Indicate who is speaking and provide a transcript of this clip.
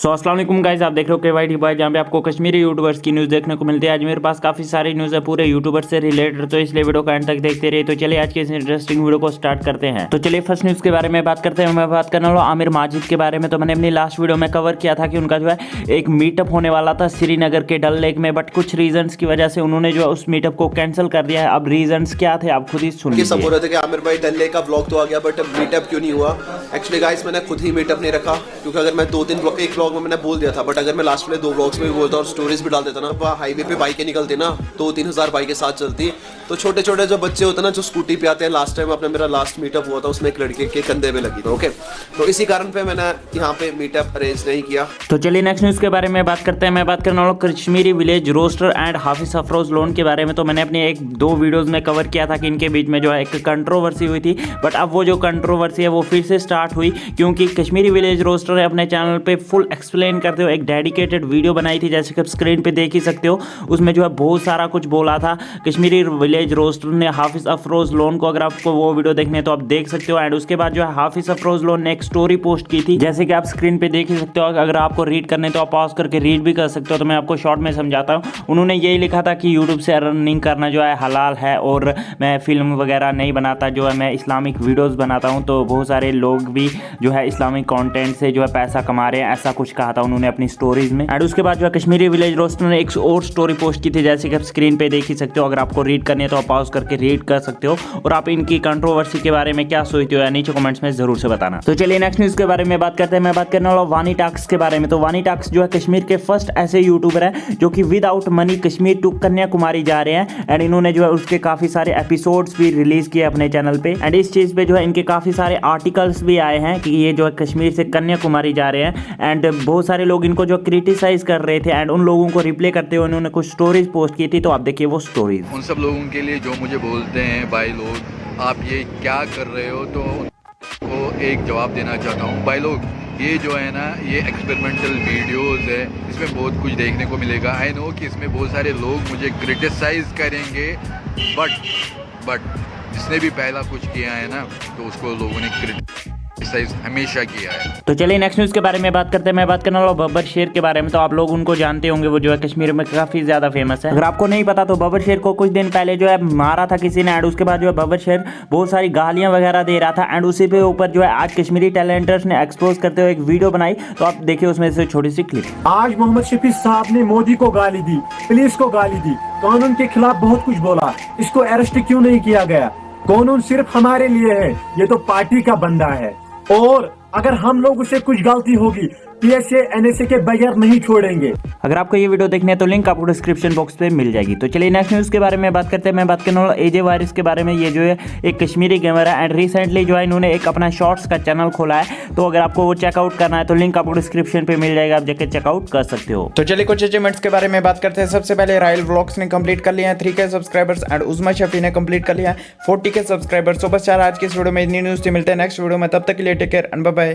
Speaker 1: सो अस्सलाम वालेकुम गाइस, आप देख रहे हो KYT बॉय, जहाँ पे आपको कश्मीरी यूट्यूबर्स की न्यूज़ देखने को मिलती है। आज मेरे पास काफ़ी सारी न्यूज़ है पूरे यूट्यूबर से रिलेटेड, तो इसलिए वीडियो का एंड तक देखते रहिए। तो चलिए आज के इस इंटरेस्टिंग वीडियो को स्टार्ट करते हैं। तो चलिए फर्स्ट न्यूज़ के बारे में बात करते हैं। मैं बात करने वाला आमिर माजिद के बारे में। तो मैंने अपनी लास्ट वीडियो में कवर किया था कि उनका जो है एक मीटअप होने वाला था श्रीनगर के डल लेक में, बट कुछ रीजंस की वजह से उन्होंने जो है उस मीटअप को कैंसिल कर दिया है। अब रीजंस क्या थे आप खुद ही सुनिए।
Speaker 2: सब हो रहे थे कि आमिर भाई डल लेक का व्लॉग तो आ गया, बट मीटअप क्यों नहीं हुआ। एक्चुअली गाइस मैंने खुद ही मीटअप नहीं रखा, क्योंकि अगर मैं एक व्लॉग में मैंने बोल दिया था, बट अगर मैं लास्ट वाले 2 व्लॉग्स में भी बोलता और स्टोरीज भी डाल देता ना, हाईवे पे बाइकें निकलती ना 2-3 हज़ार बाइकें साथ चलती। तो छोटे छोटे जो बच्चे होते हैं ना, जो स्कूटी पे आते हैं, लास्ट टाइम अपने मेरा लास्ट मीटअप हुआ था उसमें एक लड़के के कंधे पे लगी थी। ओके, तो इसी कारण पे मैंने यहाँ पे मीटअप अरेंज नहीं किया।
Speaker 1: तो चलिए नेक्स्ट न्यूज़ के बारे में बात करते हैं। मैं बात करने वाला Kashmiri village roaster and Hafiz Afroz Lone के बारे में। तो मैंने अपने 1-2 वीडियोस में कवर किया था कि इनके बीच में जो है एक कंट्रोवर्सी हुई थी, बट अब वो जो कंट्रोवर्सी है वो फिर से स्टार्ट हुई, क्योंकि कश्मीरी विलेज रोस्टर ने अपने चैनल पे फुल एक्सप्लेन करते हुए एक डेडिकेटेड वीडियो बनाई थी, जैसे कि आप स्क्रीन पे देख ही सकते हो। उसमें जो है बहुत सारा कुछ बोला था कश्मीरी विलेज रोस्टर ने हाफिज अफरोज लोन को। अगर आपको वो वीडियो देखने तो आप देख सकते हो। एंड उसके बाद जो है हाफिज अफरोज लोन ने एक स्टोरी पोस्ट की थी, जैसे कि आप स्क्रीन पे देख ही सकते हो। अगर आपको रीड करने तो आप पॉज करके रीड भी कर सकते हो, तो मैं आपको शॉर्ट में समझाता हूँ। उन्होंने यही लिखा था कि यूट्यूब से अर्निंग करना जो है हलाल है, और मैं फिल्म वगैरह नहीं बनाता, जो है मैं इस्लामिक वीडियोज़ बनाता हूँ। तो बहुत सारे लोग भी जो है इस्लामिक कंटेंट से जो है पैसा कमा रहे हैं, ऐसा कुछ कहा था उन्होंने अपनी स्टोरीज में। एंड उसके बाद जो है कश्मीरी विलेज रोस्टर ने एक और स्टोरी पोस्ट की थी, जैसे कि आप स्क्रीन पे देख ही सकते हो। अगर आपको रीड करनी है तो आप पॉज करके रीड कर सकते हो, और आप इनकी कंट्रोवर्सी के बारे में क्या सोचते हो या नीचे कमेंट्स में जरूर से बताना। तो चलिए नेक्स्ट न्यूज़ के बारे में बात करते हैं। मैं बात करने वाला वानी टाक्स के बारे में। तो वानी टाक्स जो है कश्मीर के फर्स्ट ऐसे यूट्यूबर है जो कि without money Kashmir to Kanyakumari जा रहे हैं। एंड इन्होंने जो है उसके काफ़ी सारे एपिसोड्स भी रिलीज किए अपने चैनल पे। एंड इस चीज़ पे जो है इनके काफ़ी सारे आर्टिकल्स भी आए हैं कि ये जो है कश्मीर से कन्याकुमारी जा रहे हैं। एंड बहुत सारे लोग इनको जो क्रिटिसाइज कर रहे थे, एंड उन लोगों को रिप्लाई करते हुए उन्होंने कुछ स्टोरीज पोस्ट की थी। तो आप देखिए वो स्टोरीज।
Speaker 3: उन सब लोगों के लिए जो मुझे बोलते हैं भाई लोग आप ये क्या कर रहे हो, तो उनको एक जवाब देना चाहता हूँ। भाई लोग ये जो है ना, ये एक्सपेरिमेंटल वीडियोस है, इसमें बहुत कुछ देखने को मिलेगा। आई नो कि इसमें बहुत सारे लोग मुझे क्रिटिसाइज करेंगे, बट जिसने भी पहला कुछ किया है ना, तो उसको लोगों ने क्रिटिसाइज हमेशा किया है।
Speaker 1: तो चलिए नेक्स्ट न्यूज़ के बारे में बात करते हैं। मैं बात करने वाला बब्बर शेर के बारे में। तो आप लोग उनको जानते होंगे, वो जो है कश्मीर में काफ़ी ज़्यादा फेमस है। अगर आपको नहीं पता तो बब्बर शेर को कुछ दिन पहले जो है मारा था किसी ने। एंड उसके बाद जो है बब्बर शेर बहुत सारी गालियाँ वगैरह दे रहा था। एंड उसी पे ऊपर जो है आज कश्मीरी टैलेंटर्स ने एक्सपोज करते हुए एक वीडियो बनाई। तो आप देखिए उसमें से छोटी सी क्लिप।
Speaker 4: आज मोहम्मद शफी साहब ने मोदी को गाली दी, पुलिस को गाली दी, कानून के खिलाफ बहुत कुछ बोला। इसको अरेस्ट क्यों नहीं किया गया? कानून सिर्फ हमारे लिए है, ये तो पार्टी का बंदा है। और अगर हम लोग उसे कुछ गलती होगी PSA NSA के बगैर नहीं छोड़ेंगे।
Speaker 1: अगर आपको ये वीडियो देखनी है तो लिंक आपको डिस्क्रिप्शन बॉक्स पे मिल जाएगी। तो चलिए नेक्स्ट न्यूज़ के बारे में बात करते हैं। मैं बात करने वाला AJ वारिस के बारे में। ये जो है एक कश्मीरी गेमर है, एंड रिसेंटली जो है इन्होंने एक अपना शॉर्ट्स का चैनल खोला है। तो अगर आपको वो चेकआउट करना है तो लिंक आपको डिस्क्रिप्शन पे मिल जाएगा, आप जाके चेकआउट कर सकते हो।
Speaker 5: तो चलिए कुछ अचीवमेंट्स के बारे में बात करते हैं। सबसे पहले रायल व्लॉग्स ने कंप्लीट कर लिया है 3K सब्सक्राइबर्स, एंड उस्मा शफी ने कंप्लीट कर लिया है 40K सब्सक्राइबर्स। तो बस यार आज की इस वीडियो में इतनी न्यूज़ थी। मिलते हैं नेक्स्ट वीडियो में, तब तक के लिए take care and bye bye.